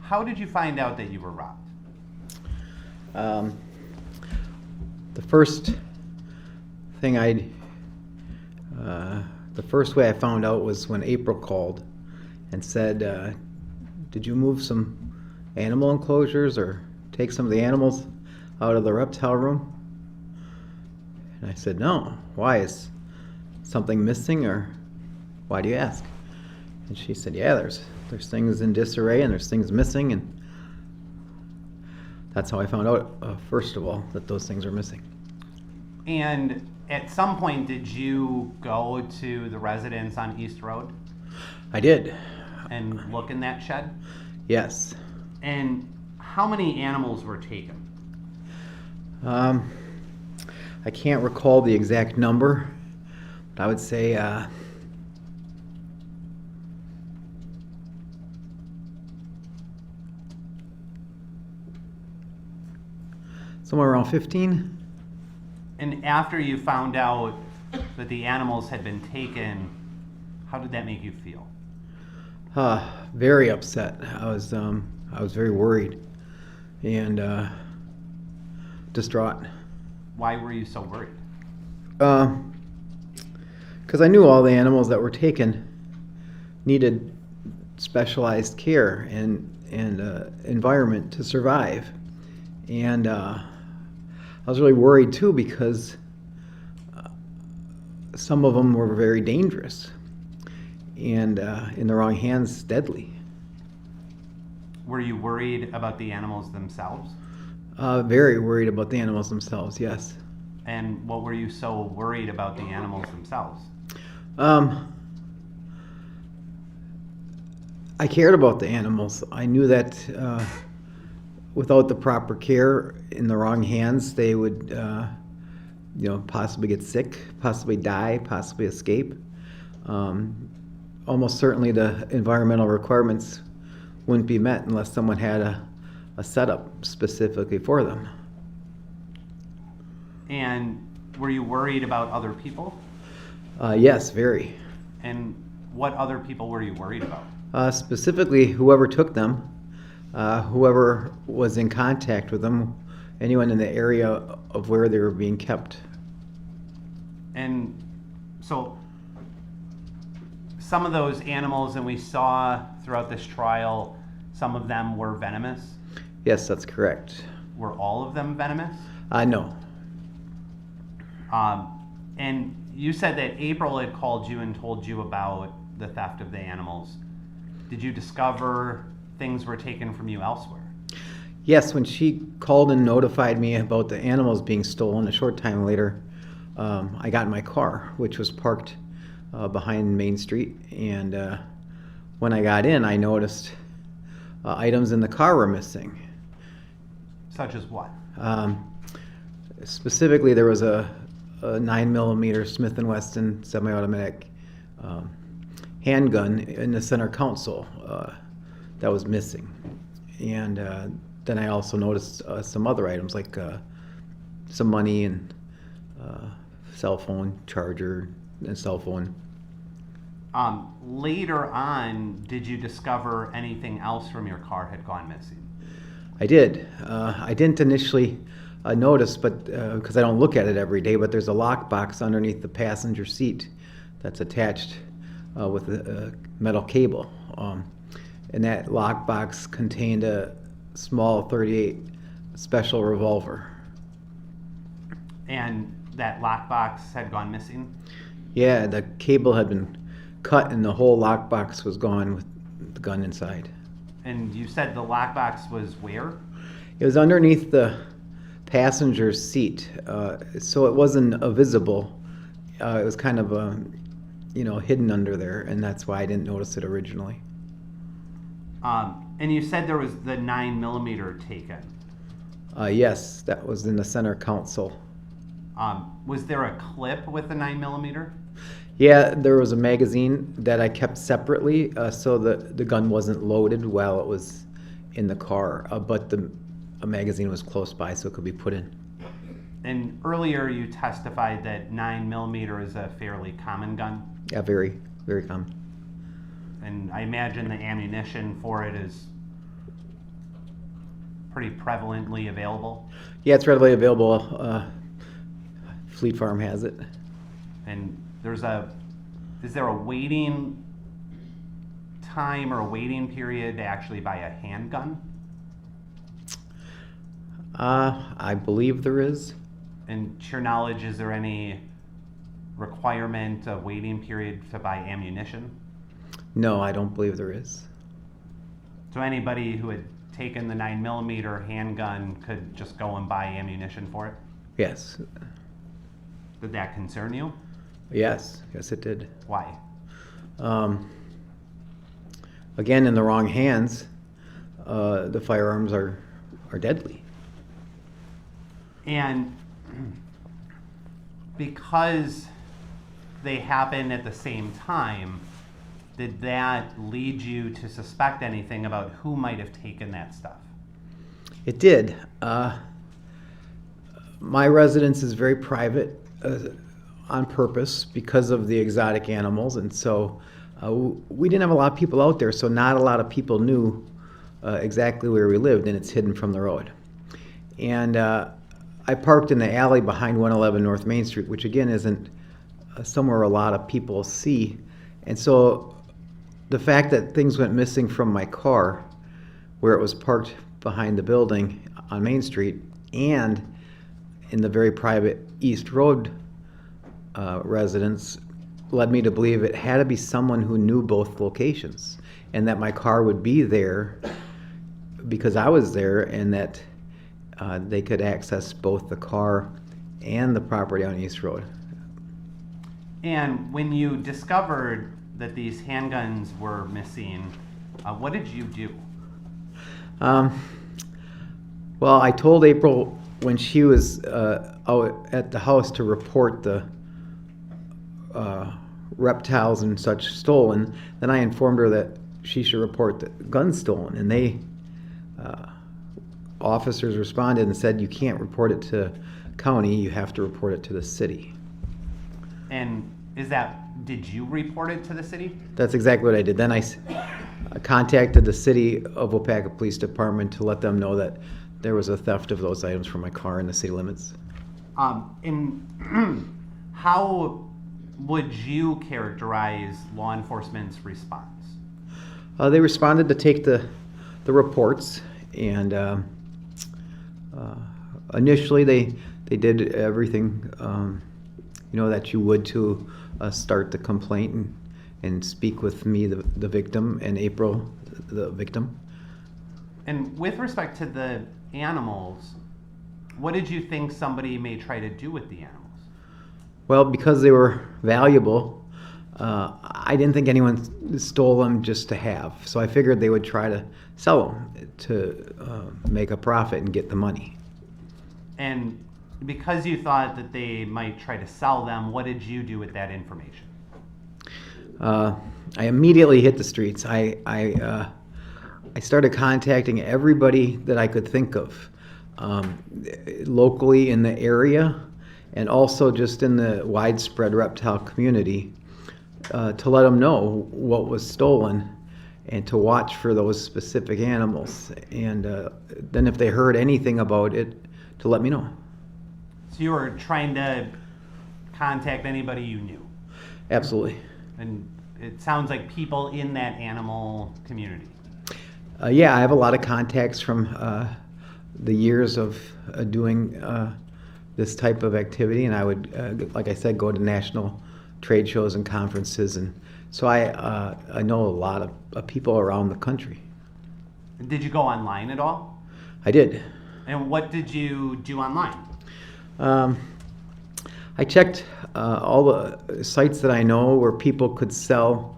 How did you find out that you were robbed? The first thing the first way I found out was when April called and said, did you move some animal enclosures or take some of the animals out of the reptile room? And I said, no. Why? Is something missing, or why do you ask? And she said, yeah, there's things in disarray and there's things missing, and that's how I found out, first of all, that those things are missing. And at some point, did you go to the residence on East Road I did. and look in that shed? Yes. And how many animals were taken? I can't recall the exact number, but I would say somewhere around 15. And after you found out that the animals had been taken, how did that make you feel? Very upset. I was very worried and distraught. Why were you so worried? Because I knew all the animals that were taken needed specialized care and environment to survive, and I was really worried too because some of them were very dangerous and in the wrong hands, deadly. Were you worried about the animals themselves? Very worried about the animals themselves, yes. And what were you so worried about the animals themselves? I cared about the animals. I knew that without the proper care, in the wrong hands, they would possibly get sick, possibly die, possibly escape. Almost certainly the environmental requirements wouldn't be met unless someone had a setup specifically for them. And were you worried about other people? Yes, very. And what other people were you worried about? Specifically, whoever took them, whoever was in contact with them, anyone in the area of where they were being kept. And so some of those animals, and we saw throughout this trial, some of them were venomous. Yes, that's correct. Were all of them venomous? No. And you said that April had called you and told you about the theft of the animals. Did you discover things were taken from you elsewhere? Yes, when she called and notified me about the animals being stolen, a short time later, I got in my car, which was parked behind Main Street. And when I got in, I noticed items in the car were missing. Such as what? Specifically, there was a 9mm Smith & Wesson semi-automatic handgun in the center console that was missing. And then I also noticed some other items like some money and cell phone charger and cell phone. Later on, did you discover anything else from your car had gone missing? I did. I didn't initially notice, but because I don't look at it every day, but there's a lockbox underneath the passenger seat that's attached with a metal cable. And that lockbox contained a small .38 special revolver. And that lockbox had gone missing? Yeah, the cable had been cut and the whole lockbox was gone with the gun inside. And you said the lockbox was where? It was underneath the passenger seat, so it wasn't visible. It was kind of hidden under there, and that's why I didn't notice it originally. And you said there was the 9mm taken. Yes, that was in the center console. Was there a clip with the 9mm? Yeah, there was a magazine that I kept separately, so the gun wasn't loaded while it was in the car, but a magazine was close by, so it could be put in. And earlier you testified that 9mm is a fairly common gun. Yeah, very, very common. And I imagine the ammunition for it is pretty prevalently available? Yeah, it's readily available. Fleet Farm has it. And is there a waiting time or a waiting period to actually buy a handgun? I believe there is. And to your knowledge, is there any requirement, a waiting period to buy ammunition? No, I don't believe there is. So anybody who had taken the 9mm handgun could just go and buy ammunition for it? Yes. Did that concern you? Yes, it did. Why? Again, in the wrong hands, the firearms are deadly. And because they happen at the same time, did that lead you to suspect anything about who might have taken that stuff? It did. My residence is very private on purpose because of the exotic animals, and so we didn't have a lot of people out there, so not a lot of people knew exactly where we lived, and it's hidden from the road. And I parked in the alley behind 111 North Main Street, which again isn't somewhere a lot of people see. And so the fact that things went missing from my car, where it was parked behind the building on Main Street, and in the very private East Road residence, led me to believe it had to be someone who knew both locations, and that my car would be there because I was there, and that they could access both the car and the property on East Road. And when you discovered that these handguns were missing, what did you do? Well, I told April when she was out at the house to report the reptiles and such stolen. Then I informed her that she should report the guns stolen, and they officers responded and said, you can't report it to county, you have to report it to the city. And did you report it to the city? That's exactly what I did. Then I contacted the city of Waupaca Police Department to let them know that there was a theft of those items from my car in the city limits. And how would you characterize law enforcement's response? They responded to take the reports, and initially they did everything that you would to start the complaint and speak with me, the victim, and April, the victim. And with respect to the animals, what did you think somebody may try to do with the animals? Well, because they were valuable, I didn't think anyone stole them just to have. So I figured they would try to sell them to make a profit and get the money. And because you thought that they might try to sell them, what did you do with that information? I immediately hit the streets. I started contacting everybody that I could think of, locally in the area, and also just in the widespread reptile community, to let them know what was stolen and to watch for those specific animals. And then if they heard anything about it, to let me know. So you were trying to contact anybody you knew? Absolutely. And it sounds like people in that animal community. Yeah, I have a lot of contacts from the years of doing this type of activity, and I would, like I said, go to national trade shows and conferences, and so I know a lot of people around the country. Did you go online at all? I did. And what did you do online? I checked all the sites that I know where people could sell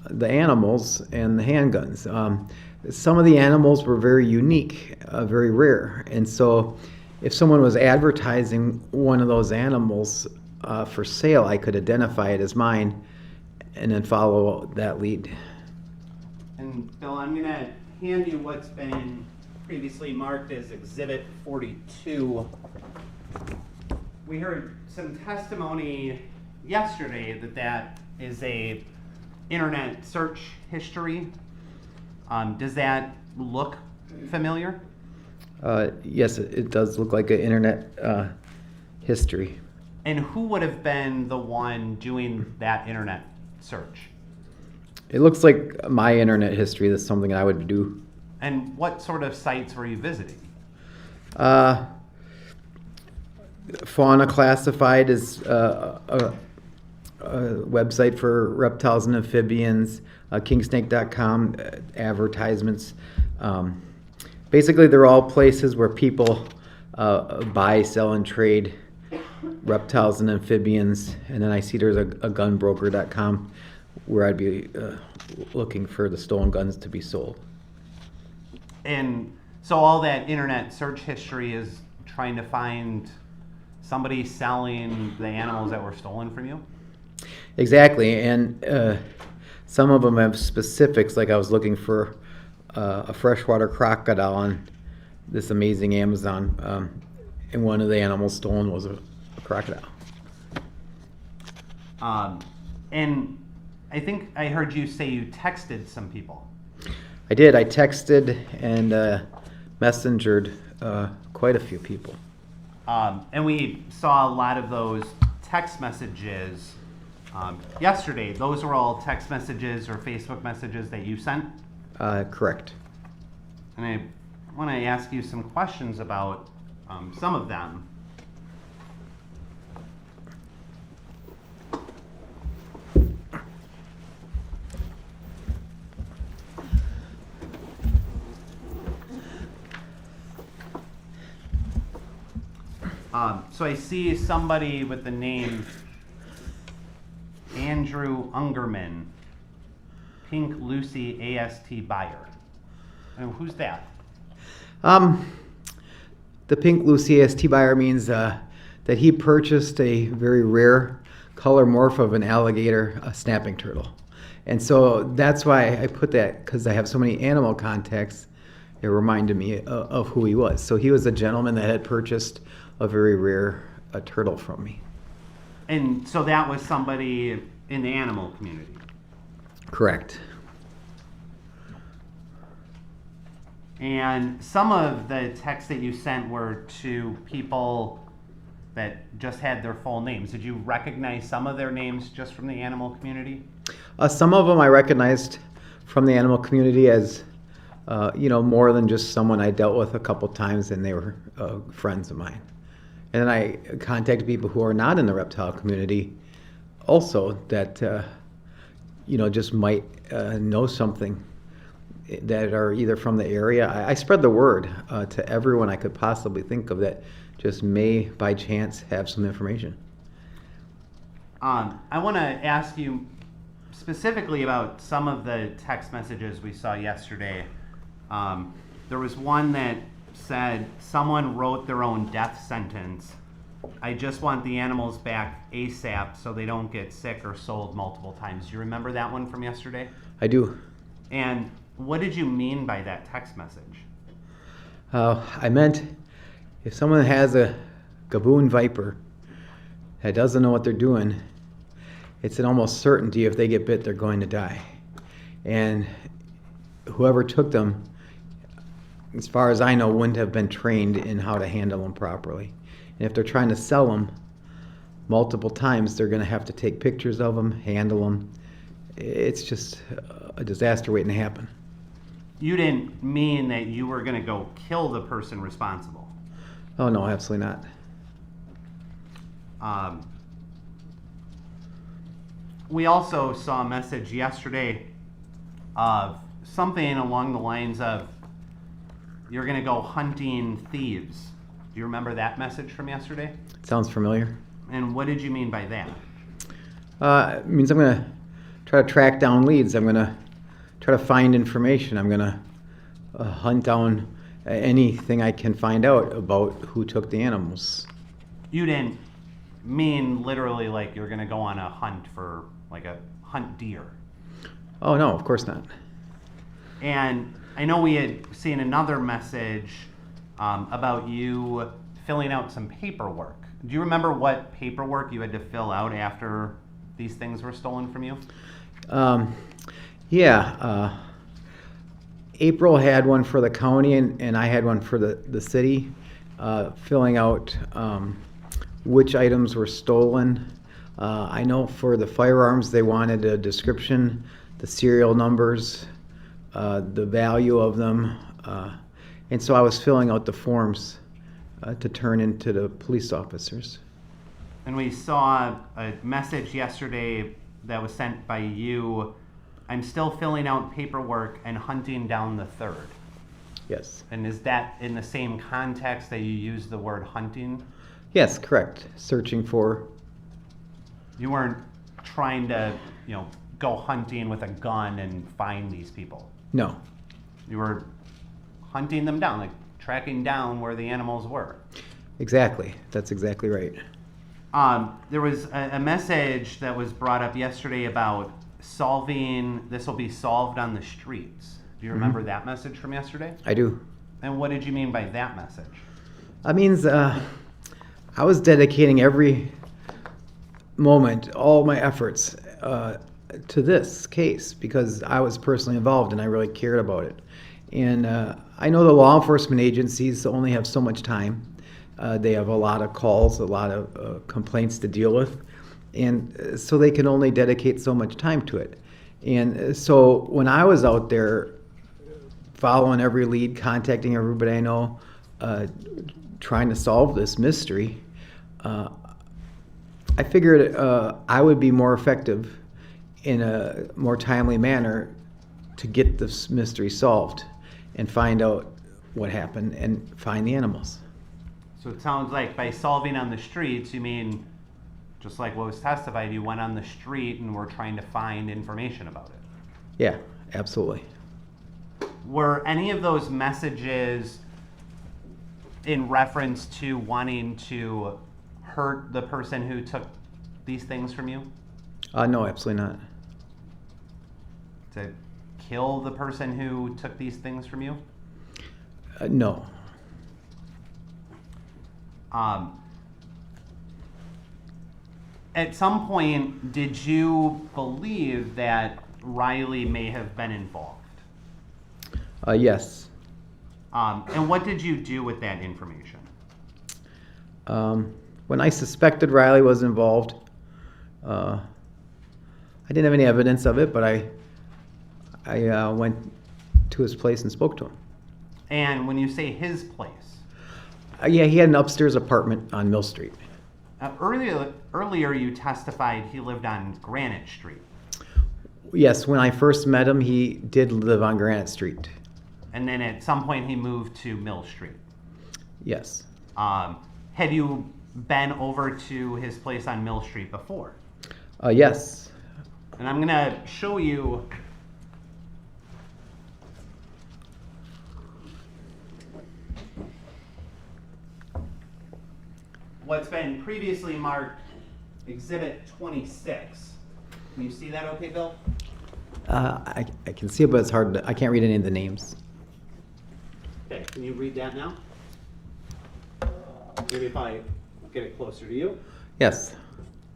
the animals and the handguns. Some of the animals were very unique, very rare, and so if someone was advertising one of those animals for sale, I could identify it as mine and then follow that lead. And Bill, I'm going to hand you what's been previously marked as Exhibit 42. We heard some testimony yesterday that is a internet search history. Does that look familiar? Yes, it does look like an internet history. And who would have been the one doing that internet search? It looks like my internet history. That's something I would do. And what sort of sites were you visiting? Fauna Classified is a website for reptiles and amphibians. Kingsnake.com, advertisements. Basically, they're all places where people buy, sell, and trade reptiles and amphibians. And then I see there's a gunbroker.com where I'd be looking for the stolen guns to be sold. And so all that internet search history is trying to find somebody selling the animals that were stolen from you? Exactly, and some of them have specifics, like I was looking for a freshwater crocodile on this amazing Amazon, and one of the animals stolen was a crocodile. And I think I heard you say you texted some people. I did. I texted and messengered quite a few people. And we saw a lot of those text messages yesterday. Those were all text messages or Facebook messages that you sent? Correct. And I want to ask you some questions about some of them. So I see somebody with the name Andrew Ungerman, Pink Lucy AST buyer. And who's that? The Pink Lucy AST buyer means that he purchased a very rare color morph of an alligator, a snapping turtle. And so that's why I put that, because I have so many animal contacts, it reminded me of who he was. So he was a gentleman that had purchased a very rare turtle from me. And so that was somebody in the animal community? Correct. And some of the texts that you sent were to people that just had their full names. Did you recognize some of their names just from the animal community? Some of them I recognized from the animal community as, more than just someone I dealt with a couple times, and they were friends of mine. And then I contacted people who are not in the reptile community also that, just might know something, that are either from the area. I spread the word to everyone I could possibly think of that just may, by chance, have some information. I want to ask you specifically about some of the text messages we saw yesterday. There was one that said, someone wrote their own death sentence. I just want the animals back ASAP so they don't get sick or sold multiple times. Do you remember that one from yesterday? I do. And what did you mean by that text message? I meant if someone has a gaboon viper that doesn't know what they're doing, it's an almost certainty if they get bit, they're going to die. And whoever took them, as far as I know, wouldn't have been trained in how to handle them properly. And if they're trying to sell them multiple times, they're going to have to take pictures of them, handle them. It's just a disaster waiting to happen. You didn't mean that you were going to go kill the person responsible? Oh, no, absolutely not. We also saw a message yesterday of something along the lines of, you're going to go hunting thieves. Do you remember that message from yesterday? Sounds familiar. And what did you mean by that? It means I'm going to try to track down leads. I'm going to try to find information. I'm going to hunt down anything I can find out about who took the animals. You didn't mean literally like you're going to go on a hunt for, like a hunt deer? Oh, no, of course not. And I know we had seen another message about you filling out some paperwork. Do you remember what paperwork you had to fill out after these things were stolen from you? Yeah. April had one for the county and I had one for the city, filling out which items were stolen. I know for the firearms, they wanted a description, the serial numbers, the value of them. And so I was filling out the forms to turn into the police officers. And we saw a message yesterday that was sent by you. I'm still filling out paperwork and hunting down the third. Yes. And is that in the same context that you use the word hunting? Yes, correct. Searching for. You weren't trying to, go hunting with a gun and find these people. No. You were hunting them down, like tracking down where the animals were. Exactly. That's exactly right. There was a message that was brought up yesterday about this will be solved on the streets. Do you remember that message from yesterday? I do. And what did you mean by that message? That means I was dedicating every moment, all my efforts to this case because I was personally involved and I really cared about it. And I know the law enforcement agencies only have so much time. They have a lot of calls, a lot of complaints to deal with. And so they can only dedicate so much time to it. And so when I was out there following every lead, contacting everybody I know, trying to solve this mystery, I figured I would be more effective in a more timely manner to get this mystery solved and find out what happened and find the animals. So it sounds like by solving on the streets, you mean, just like what was testified, you went on the street and were trying to find information about it. Yeah, absolutely. Were any of those messages in reference to wanting to hurt the person who took these things from you? No, absolutely not. To kill the person who took these things from you? No. At some point, did you believe that Riley may have been involved? Yes. And what did you do with that information? When I suspected Riley was involved, I didn't have any evidence of it, but I went to his place and spoke to him. And when you say his place? Yeah, he had an upstairs apartment on Mill Street. Earlier you testified he lived on Granite Street. Yes, when I first met him, he did live on Granite Street. And then at some point he moved to Mill Street. Yes. Had you been over to his place on Mill Street before? Yes. And I'm gonna show you what's been previously marked Exhibit 26. Can you see that okay, Bill? I can see it, but it's hard I can't read any of the names. Okay, can you read that now? Maybe if I get it closer to you. Yes.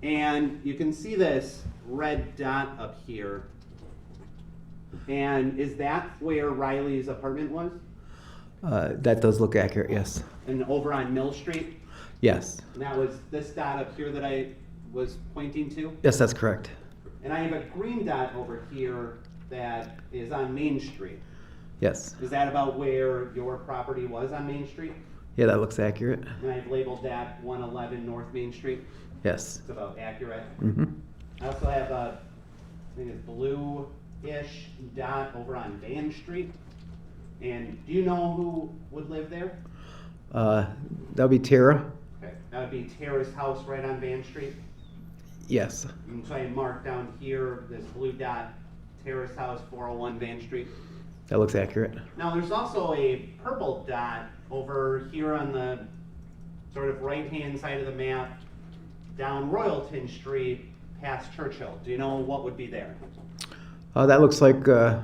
And you can see this red dot up here. And is that where Riley's apartment was? That does look accurate, yes. And over on Mill Street? Yes. And that was this dot up here that I was pointing to? Yes, that's correct. And I have a green dot over here that is on Main Street. Yes. Is that about where your property was on Main Street? Yeah, that looks accurate. And I've labeled that 111 North Main Street. Yes. It's about accurate. Mm-hmm. I also have a, I think it's blue-ish dot over on Van Street. And do you know who would live there? That'll be Tara. Okay, that would be Tara's house right on Van Street. Yes. And so I marked down here, this blue dot, Tara's house, 401 Van Street. That looks accurate. Now there's also a purple dot over here on the sort of right-hand side of the map, down Royalton Street, past Churchill. Do you know what would be there? That looks like the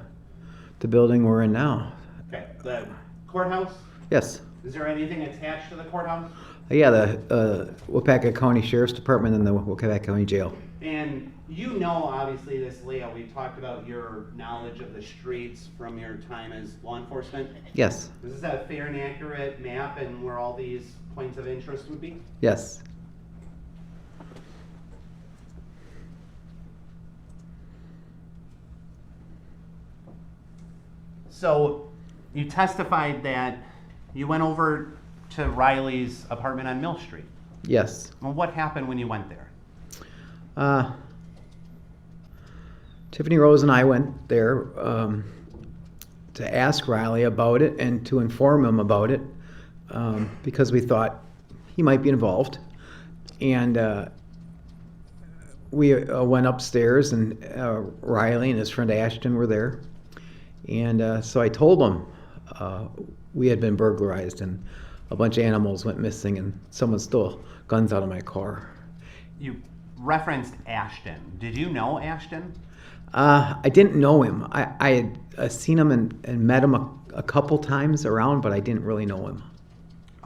building we're in now. Okay, the courthouse? Yes. Is there anything attached to the courthouse? Yeah, the Waupaca County Sheriff's Department and the Waupaca County Jail. And you know, obviously, this layout, we talked about your knowledge of the streets from your time as law enforcement. Yes. Is this a fair and accurate map and where all these points of interest would be? Yes. So you testified that you went over to Riley's apartment on Mill Street. Yes. Well, what happened when you went there? Tiffany Rose and I went there to ask Riley about it and to inform him about it because we thought he might be involved. And we went upstairs, and Riley and his friend Ashton were there. And so I told him we had been burglarized and a bunch of animals went missing and someone stole guns out of my car. You referenced Ashton. Did you know Ashton? I didn't know him. I had seen him and met him a couple times around, but I didn't really know him.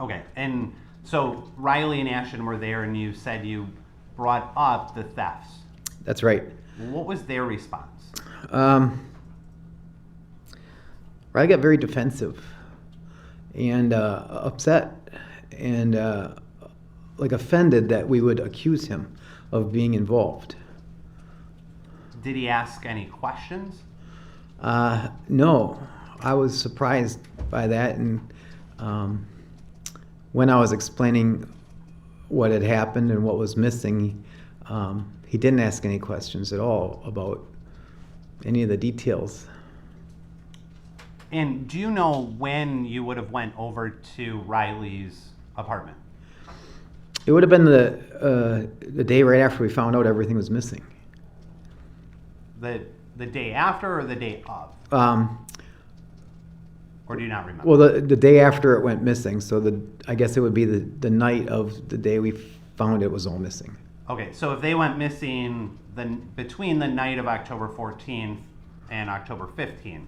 Okay, and so Riley and Ashton were there, and you said you brought up the thefts. That's right. What was their response? Riley got very defensive and upset and like offended that we would accuse him of being involved. Did he ask any questions? No, I was surprised by that, and when I was explaining what had happened and what was missing, he didn't ask any questions at all about any of the details. And do you know when you would have went over to Riley's apartment? It would have been the day right after we found out everything was missing. The day after or the day of? Or do you not remember? Well, the day after it went missing, so I guess it would be the night of the day we found it was all missing. Okay, so if they went missing between the night of October 14th and October 15th,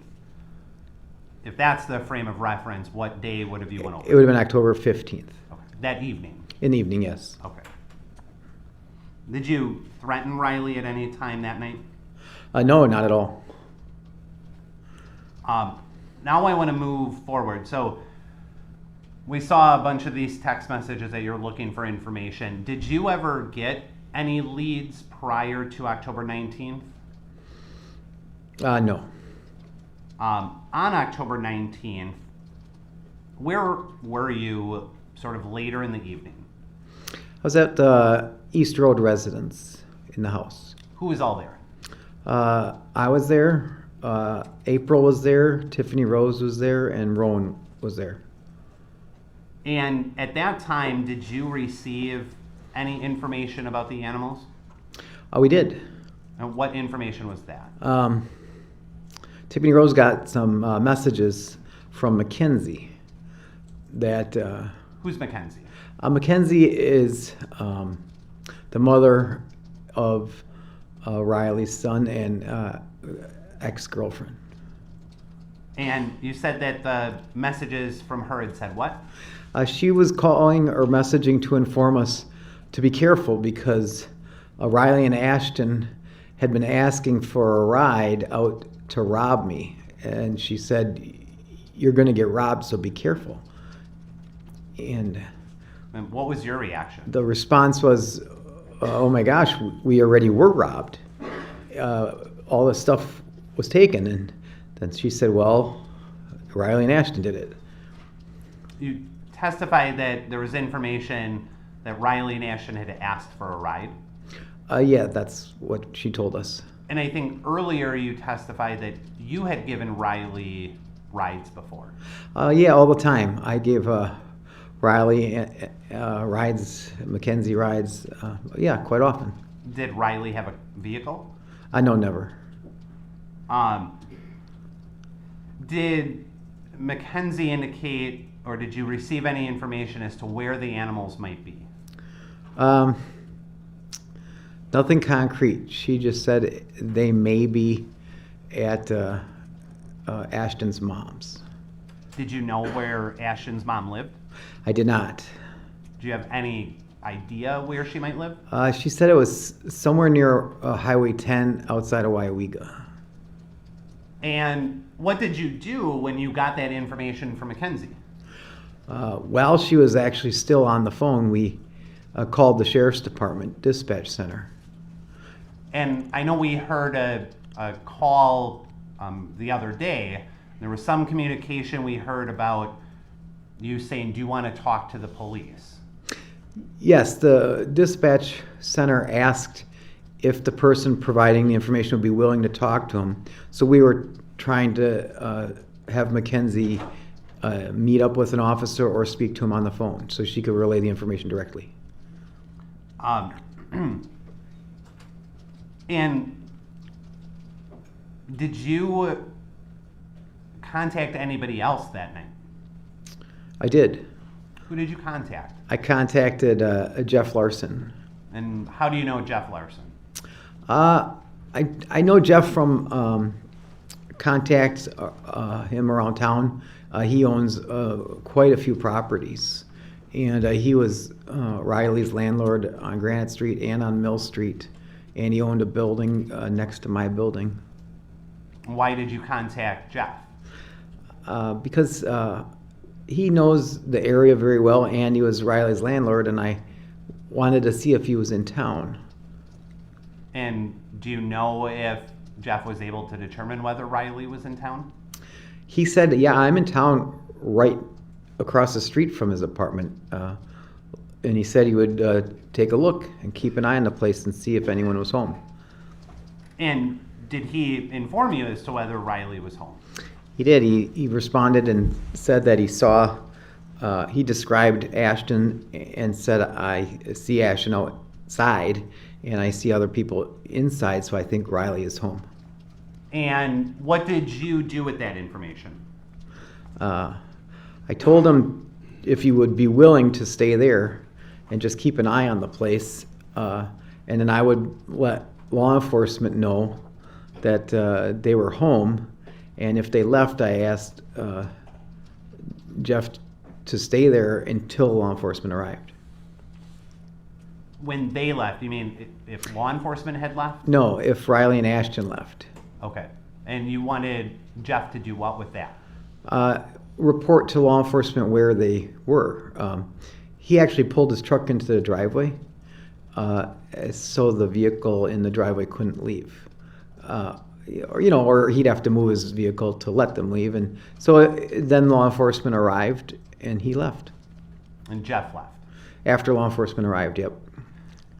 if that's the frame of reference, what day would have you went over? It would have been October 15th. Okay. That evening? In the evening, yes. Okay. Did you threaten Riley at any time that night? No, not at all. Now I want to move forward. So we saw a bunch of these text messages that you're looking for information. Did you ever get any leads prior to October 19th? No. On October 19th, where were you sort of later in the evening? I was at the East Road residence in the house. Who was all there? I was there. April was there. Tiffany Rose was there, and Rowan was there. And at that time, did you receive any information about the animals? We did. And what information was that? Tiffany Rose got some messages from Mackenzie that... Who's Mackenzie? Mackenzie is the mother of Riley's son and ex-girlfriend. And you said that the messages from her had said what? She was calling or messaging to inform us to be careful because Riley and Ashton had been asking for a ride out to rob me. And she said, "You're going to get robbed, so be careful." And what was your reaction? the response was, "Oh my gosh, we already were robbed. All this stuff was taken." And then she said, "Well, Riley and Ashton did it." You testified that there was information that Riley and Ashton had asked for a ride. Yeah, that's what she told us. And I think earlier you testified that you had given Riley rides before. Yeah, all the time. I gave Riley rides, Mackenzie rides, yeah, quite often. Did Riley have a vehicle? No, never. Did Mackenzie indicate, or did you receive any information as to where the animals might be? Nothing concrete. She just said they may be at Ashton's mom's. Did you know where Ashton's mom lived? I did not. Do you have any idea where she might live? She said it was somewhere near Highway 10 outside of Wyega. And what did you do when you got that information from Mackenzie? While she was actually still on the phone, we called the Sheriff's Department Dispatch Center. And I know we heard a call the other day. There was some communication we heard about you saying, do you want to talk to the police? Yes, the dispatch center asked if the person providing the information would be willing to talk to him. So we were trying to have Mackenzie meet up with an officer or speak to him on the phone so she could relay the information directly. And did you contact anybody else that night? I did. Who did you contact? I contacted Jeff Larson. And how do you know Jeff Larson? I know Jeff from contacts him around town. He owns quite a few properties. And he was Riley's landlord on Granite Street and on Mill Street. And he owned a building next to my building. Why did you contact Jeff? Because he knows the area very well, and he was Riley's landlord, and I wanted to see if he was in town. And do you know if Jeff was able to determine whether Riley was in town? He said, yeah, I'm in town right across the street from his apartment. And he said he would take a look and keep an eye on the place and see if anyone was home. And did he inform you as to whether Riley was home? He did. He responded and said that he saw, he described Ashton and said, I see Ashton outside and I see other people inside, so I think Riley is home. And what did you do with that information? I told him if he would be willing to stay there and just keep an eye on the place, and then I would let law enforcement know that they were home. And if they left, I asked Jeff to stay there until law enforcement arrived. When they left, you mean if law enforcement had left? No, if Riley and Ashton left. Okay. And you wanted Jeff to do what with that? Report to law enforcement where they were. He actually pulled his truck into the driveway, so the vehicle in the driveway couldn't leave. Or he'd have to move his vehicle to let them leave. And so then law enforcement arrived and he left. And Jeff left? After law enforcement arrived, yep.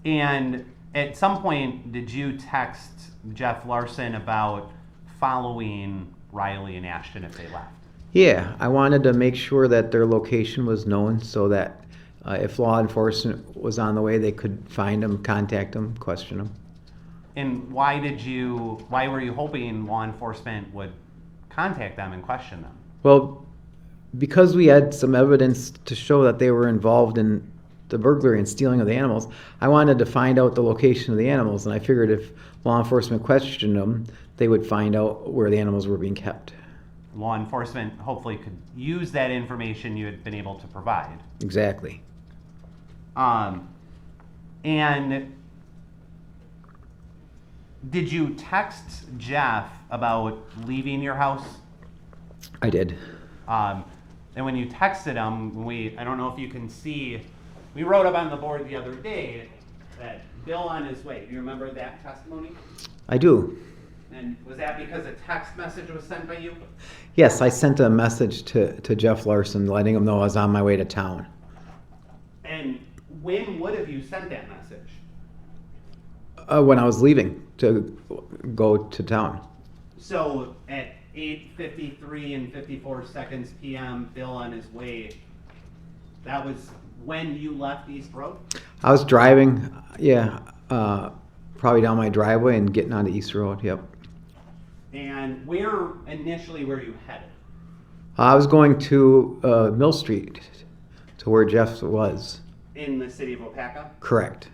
And at some point, did you text Jeff Larson about following Riley and Ashton if they left? Yeah, I wanted to make sure that their location was known so that if law enforcement was on the way, they could find them, contact them, question them. And why were you hoping law enforcement would contact them and question them? Well, because we had some evidence to show that they were involved in the burglary and stealing of the animals, I wanted to find out the location of the animals, and I figured if law enforcement questioned them, they would find out where the animals were being kept. Law enforcement hopefully could use that information you had been able to provide. Exactly. And did you text Jeff about leaving your house? I did. And when you texted him, I don't know if you can see, we wrote up on the board the other day that Bill on his way. Do you remember that testimony? I do. And was that because a text message was sent by you? Yes, I sent a message to Jeff Larson letting him know I was on my way to town. And when would have you sent that message? When I was leaving to go to town. So at 8:53 and 54 seconds p.m., Bill on his way, that was when you left East Road? I was driving, probably down my driveway and getting onto East Road, yep. And where initially were you headed? I was going to Mill Street, to where Jeff was. In the city of Opaka? Correct.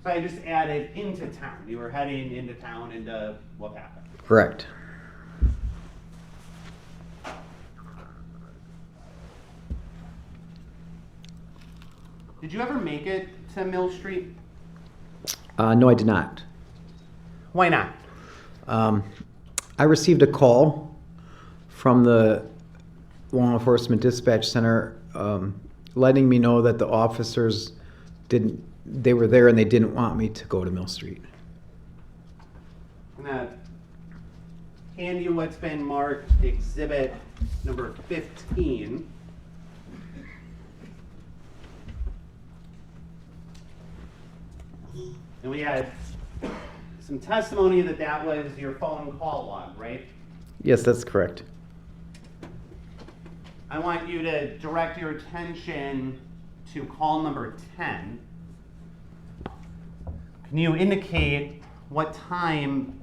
So I just added into town. You were heading into town into Wapaka. Correct. Did you ever make it to Mill Street? No, I did not. Why not? I received a call from the law enforcement dispatch center letting me know that the officers they were there and they didn't want me to go to Mill Street. I'm gonna hand you what's been marked exhibit number 15. And we had some testimony that that was your phone call log, right? Yes, that's correct. I want you to direct your attention to call number 10. Can you indicate what time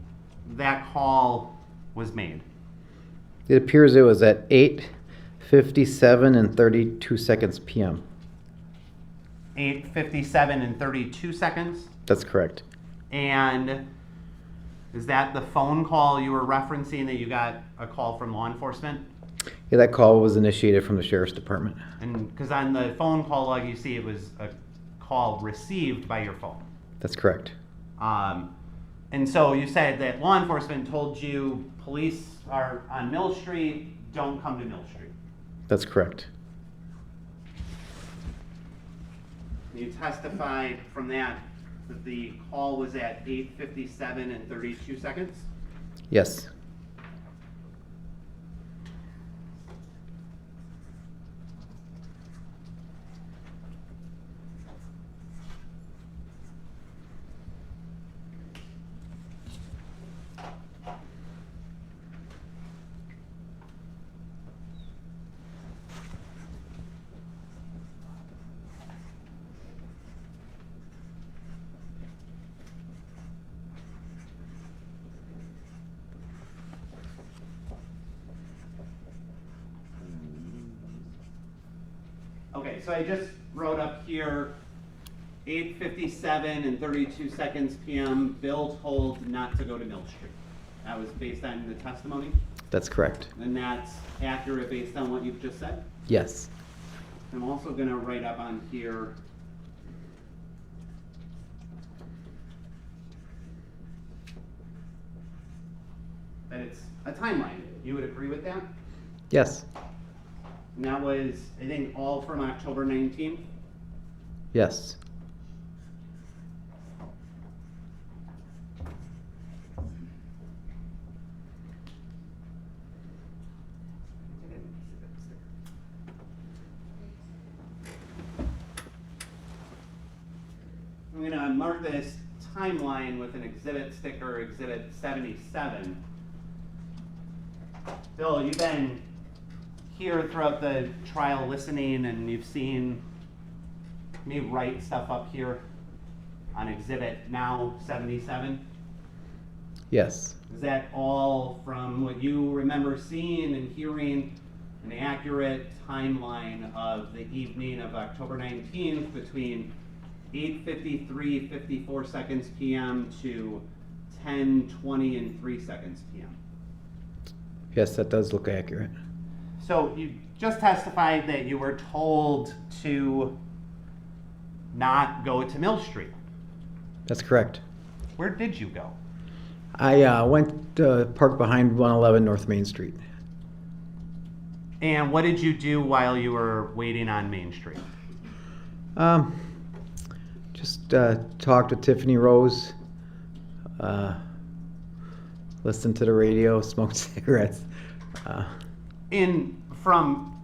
that call was made? It appears it was at 8:57 and 32 seconds p.m. 8:57 and 32 seconds. That's correct. And is that the phone call you were referencing that you got a call from law enforcement? Yeah, that call was initiated from the sheriff's department. And because on the phone call log you see it was a call received by your phone. That's correct. And so you said that law enforcement told you police are on Mill Street, don't come to Mill Street. That's correct. You testified from that the call was at 8:57 and 32 seconds? Yes. Okay, so I just wrote up here 8:57 and 32 seconds p.m. Bill told not to go to Mill Street. That was based on the testimony? That's correct. And that's accurate based on what you've just said? Yes. I'm also going to write up on here that it's a timeline. You would agree with that? Yes. And that was, I think, all from October 19th? Yes. I'm going to mark this timeline with an exhibit sticker, exhibit 77. Bill, you've been here throughout the trial listening and you've seen me write stuff up here on exhibit now 77. Yes. Is that all from what you remember seeing and hearing, an accurate timeline of the evening of October 19th between 8:53, 54 seconds p.m. to 10:20 and 3 seconds p.m.? Yes, that does look accurate. So you just testified that you were told to not go to Mill Street. That's correct. Where did you go? I went to park behind 111 North Main Street. And what did you do while you were waiting on Main Street? Just talked with Tiffany Rose, listened to the radio, smoked cigarettes. From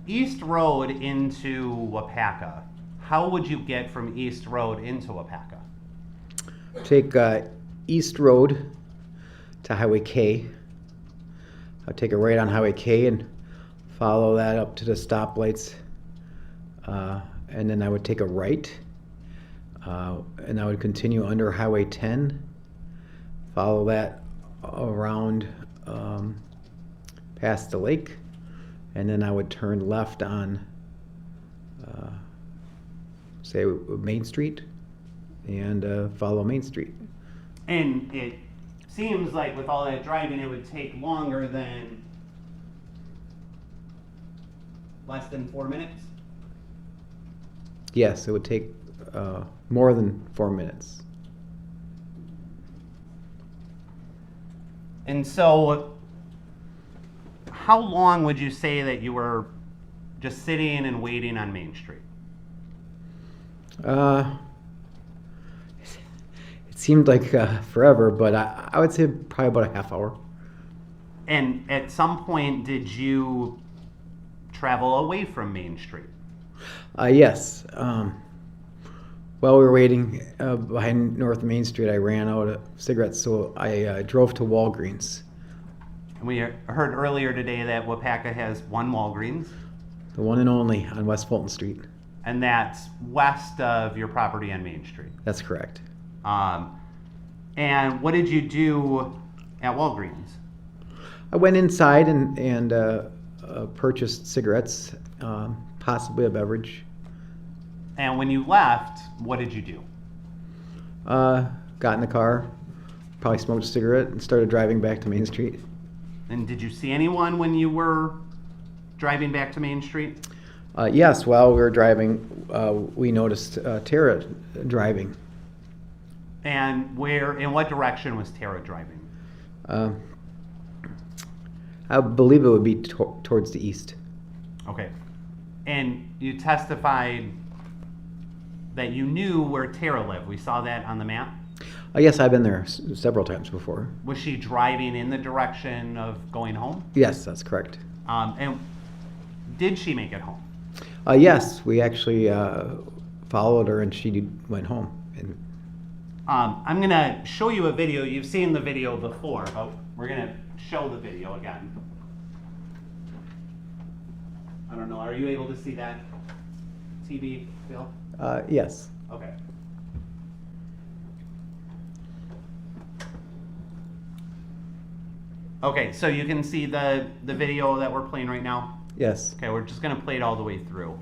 East Road into Wapaka, how would you get from East Road into Wapaka? Take East Road to Highway K. I'll take a right on Highway K and follow that up to the stoplights. And then I would take a right. And I would continue under Highway 10. Follow that around past the lake. And then I would turn left on, say, Main Street and follow Main Street. And it seems like with all that driving, it would take longer than less than 4 minutes. Yes, it would take more than 4 minutes. And so, how long would you say that you were just sitting and waiting on Main Street? It seemed like forever, but I would say probably about a half hour. And at some point, did you travel away from Main Street? Yes. While we were waiting behind North Main Street, I ran out of cigarettes, so I drove to Walgreens. And we heard earlier today that Wapaka has one Walgreens, The one and only on West Fulton Street. and that's west of your property on Main Street. That's correct. And what did you do at Walgreens? I went inside and purchased cigarettes, possibly a beverage. And when you left, what did you do? Got in the car, probably smoked a cigarette, and started driving back to Main Street. And did you see anyone when you were driving back to Main Street? Yes, while we were driving, we noticed Tara driving. And in what direction was Tara driving? I believe it would be towards the east. Okay. And you testified that you knew where Tara lived. We saw that on the map. Yes, I've been there several times before. Was she driving in the direction of going home? Yes, that's correct. And did she make it home? Yes, we actually followed her and she went home. And I'm going to show you a video. You've seen the video before, but we're going to show the video again. I don't know. Are you able to see that TV, Bill? yes. Okay. Okay, so you can see the video that we're playing right now? Yes. Okay, we're just going to play it all the way through.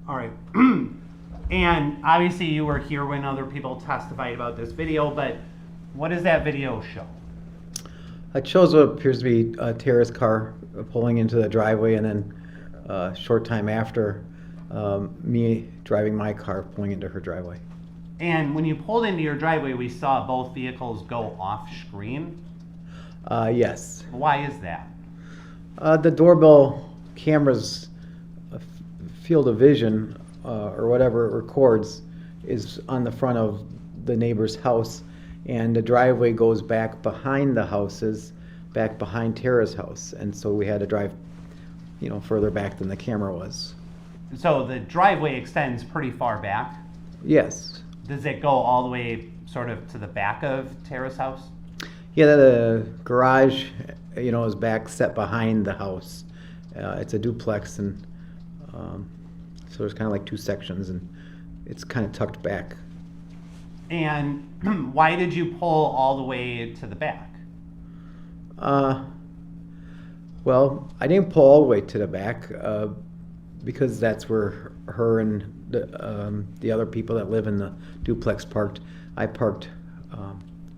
All right. And obviously you were here when other people testified about this video, but what does that video show? It shows what appears to be Tara's car pulling into the driveway, and then a short time after, me driving my car pulling into her driveway. And when you pulled into your driveway, we saw both vehicles go off screen. Yes. Why is that? The doorbell camera's field of vision, or whatever it records, is on the front of the neighbor's house, and the driveway goes back behind the houses, back behind Tara's house, and so we had to drive, further back than the camera was. So the driveway extends pretty far back. Yes. Does it go all the way sort of to the back of Tara's house? Yeah, the garage, is back set behind the house. It's a duplex, and so there's kind of like two sections, and it's kind of tucked back. And why did you pull all the way to the back? Well, I didn't pull all the way to the back because that's where her and the other people that live in the duplex parked. I parked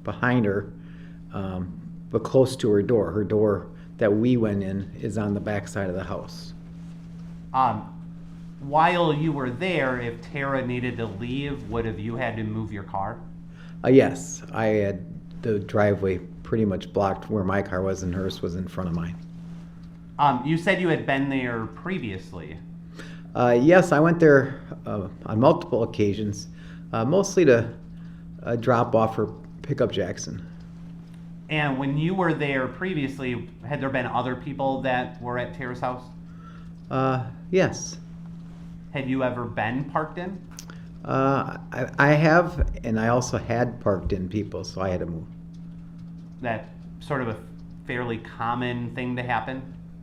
behind her, but close to her door. Her door that we went in is on the back side of the house. While you were there, if Tara needed to leave, would have you had to move your car? Yes, I had the driveway pretty much blocked where my car was, and hers was in front of mine. You said you had been there previously. Yes, I went there on multiple occasions, mostly to drop off or pick up Jackson. And when you were there previously, had there been other people that were at Tara's house? Yes. Had you ever been parked in? I have, and I also had parked in people, so I had to move. That sort of a fairly common thing to happen?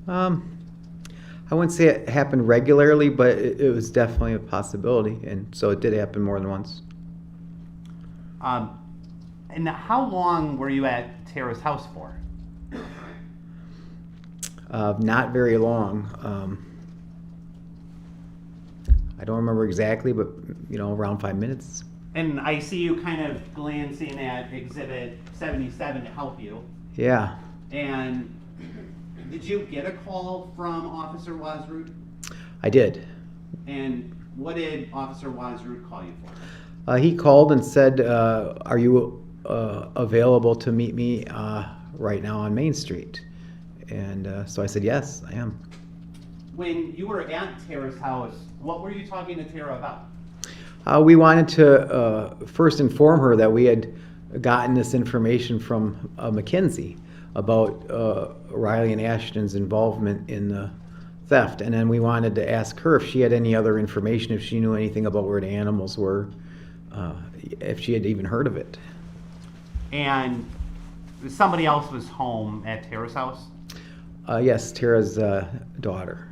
I wouldn't say it happened regularly, but it was definitely a possibility, and so it did happen more than once. And how long were you at Tara's house for? Not very long. I don't remember exactly, but around 5 minutes. And I see you kind of glancing at Exhibit 77 to help you. Yeah. And did you get a call from Officer Wazrut? I did. And what did Officer Wazrut call you for? He called and said, "Are you available to meet me right now on Main Street?" And so I said, "Yes, I am." When you were at Tara's house, what were you talking to Tara about? We wanted to first inform her that we had gotten this information from McKinsey about Riley and Ashton's involvement in the theft. And then we wanted to ask her if she had any other information, if she knew anything about where the animals were, if she had even heard of it. And somebody else was home at Tara's house? Yes, Tara's daughter.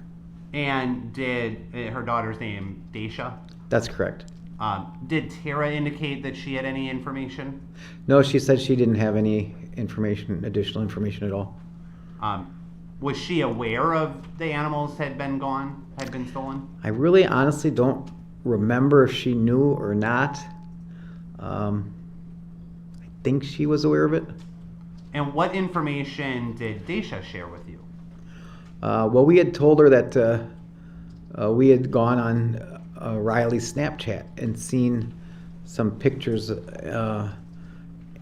And did her daughter's name Daisha? That's correct. Did Tara indicate that she had any information? No, she said she didn't have any additional information at all. Was she aware of the animals had been stolen? I really honestly don't remember if she knew or not. I think she was aware of it. And what information did Daisha share with you? Well, we had told her that we had gone on Riley's Snapchat and seen some pictures.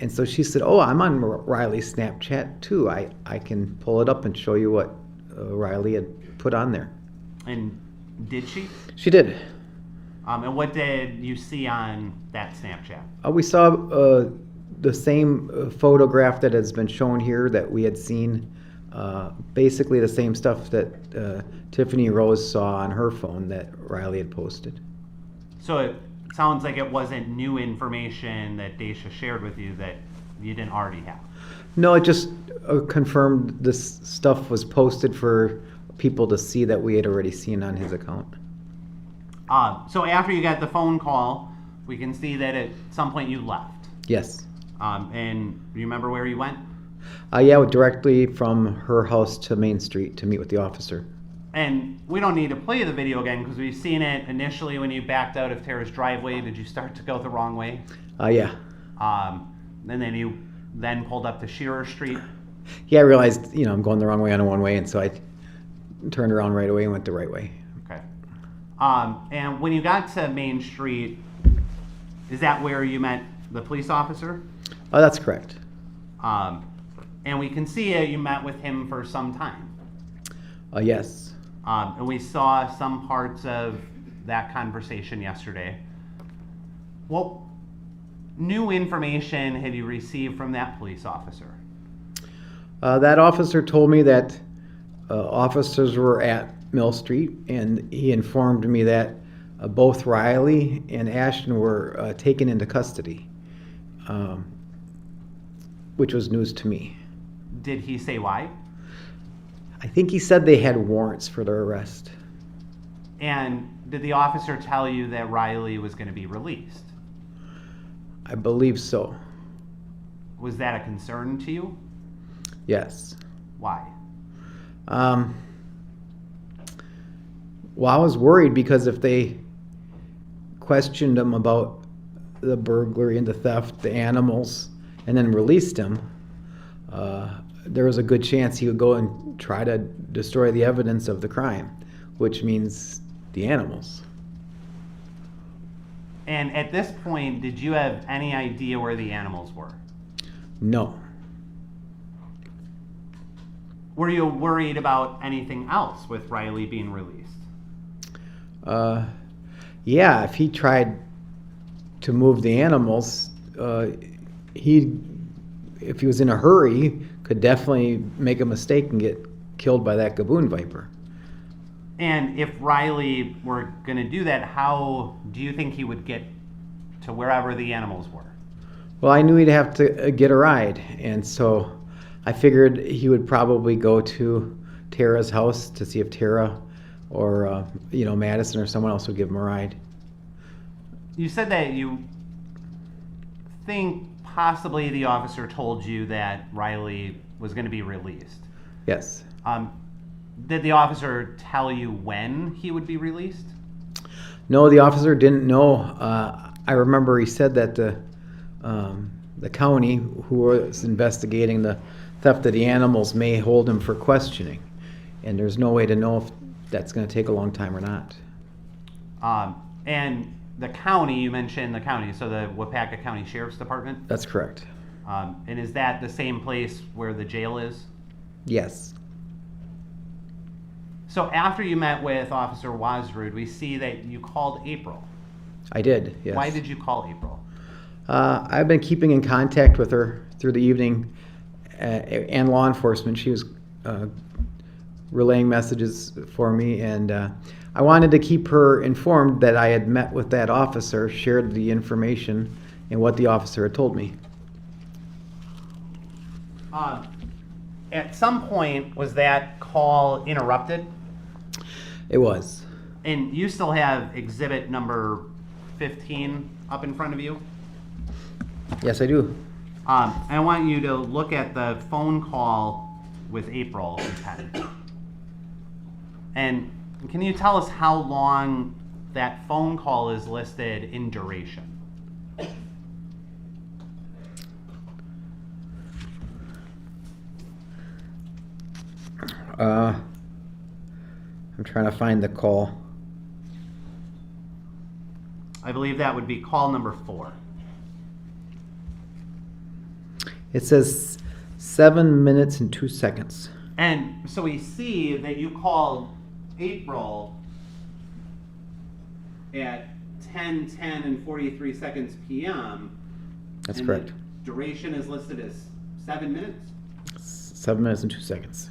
And so she said, "Oh, I'm on Riley's Snapchat too. I can pull it up and show you what Riley had put on there." And did she? She did. And what did you see on that Snapchat? We saw the same photograph that has been shown here that we had seen. Basically the same stuff that Tiffany Rose saw on her phone that Riley had posted. So it sounds like it wasn't new information that Daisha shared with you that you didn't already have. No, it just confirmed this stuff was posted for people to see that we had already seen on his account. So after you got the phone call, we can see that at some point you left. Yes. And do you remember where you went? Yeah, directly from her house to Main Street to meet with the officer. And we don't need to play the video again because we've seen it initially when you backed out of Tara's driveway. Did you start to go the wrong way? Yeah. And then you pulled up to Shearer Street. Yeah, I realized, I'm going the wrong way on a one-way, and so I turned around right away and went the right way. Okay. And when you got to Main Street, is that where you met the police officer? Oh, that's correct. And we can see you met with him for some time. Yes. And we saw some parts of that conversation yesterday. What new information had you received from that police officer? That officer told me that officers were at Mill Street, and he informed me that both Riley and Ashton were taken into custody, which was news to me. Did he say why? I think he said they had warrants for their arrest. And did the officer tell you that Riley was going to be released? I believe so. Was that a concern to you? Yes. Why? Well, I was worried because if they questioned him about the burglary and the theft, the animals, and then released him, there was a good chance he would go and try to destroy the evidence of the crime, which means the animals. And at this point, did you have any idea where the animals were? No. Were you worried about anything else with Riley being released? Yeah, if he tried to move the animals, if he was in a hurry, could definitely make a mistake and get killed by that gaboon viper. And if Riley were going to do that, how do you think he would get to wherever the animals were? Well, I knew he'd have to get a ride, and so I figured he would probably go to Tara's house to see if Tara or Madison or someone else would give him a ride. You said that you think possibly the officer told you that Riley was going to be released. Yes. Did the officer tell you when he would be released? No, the officer didn't know. I remember he said that the county, who was investigating the theft of the animals, may hold him for questioning, and there's no way to know if that's going to take a long time or not. And the county, you mentioned the county, so the Wapaka County Sheriff's Department? That's correct. And is that the same place where the jail is? Yes. So after you met with Officer Wasrud, we see that you called April. I did, yes. Why did you call April? I've been keeping in contact with her through the evening and law enforcement. She was relaying messages for me, and I wanted to keep her informed that I had met with that officer, shared the information, and what the officer had told me. At some point, was that call interrupted? It was. And you still have exhibit number 15 up in front of you? Yes, I do. I want you to look at the phone call with April and Ted. And can you tell us how long that phone call is listed in duration? I'm trying to find the call. I believe that would be call number 4. It says 7 minutes and 2 seconds. And so we see that you called April at 10:10 and 43 seconds p.m. That's and correct. The duration is listed as 7 minutes. 7 minutes and 2 seconds.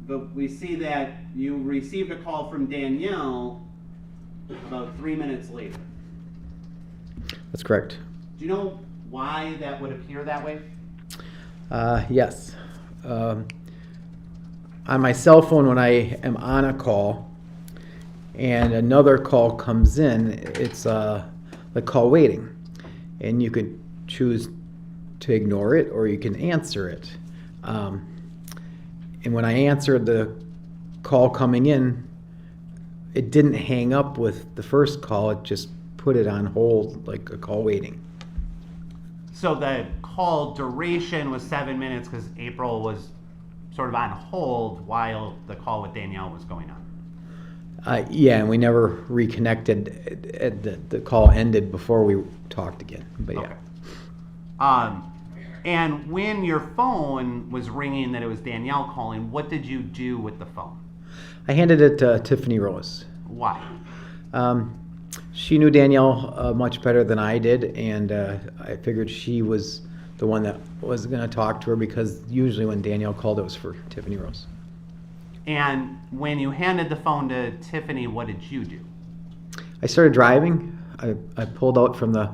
But we see that you received a call from Danielle about 3 minutes later. That's correct. Do you know why that would appear that way? Yes. On my cell phone, when I am on a call and another call comes in, it's the call waiting. And you can choose to ignore it or you can answer it. And when I answered the call coming in, it didn't hang up with the first call. It just put it on hold, like a call waiting. So the call duration was 7 minutes because April was sort of on hold while the call with Danielle was going on. Yeah, and we never reconnected. The call ended before we talked again. But yeah. Okay. And when your phone was ringing that it was Danielle calling, what did you do with the phone? I handed it to Tiffany Rose. Why? She knew Danielle much better than I did, and I figured she was the one that was going to talk to her because usually when Danielle called, it was for Tiffany Rose. And when you handed the phone to Tiffany, what did you do? I started driving. I pulled out from the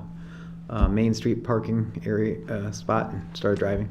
Main Street parking area spot and started driving.